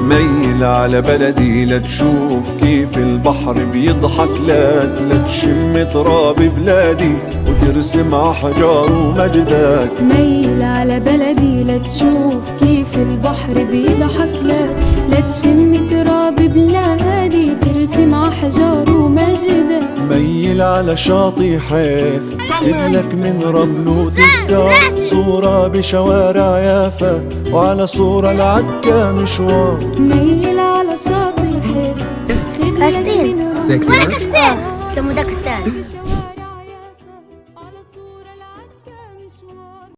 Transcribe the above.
ميل على بلدي لتشوف كيف البحر بيضحك لك، لتشم تراب بلادي وترسم عحجار ومجدك. ميل على بلدي لتشوف كيف البحر بيضحك لك، لتشم تراب بلادي ترسم عحجار ومجدك. ميل على شاطئ حيف إدلك من رمل وتذكار، صورة بشوارع يافا وعلى صورة العكا مشوار. ميل على شاطئ حيف كاستيل خدلك من ولا كاستيل؟ اسمه ده كاستيل.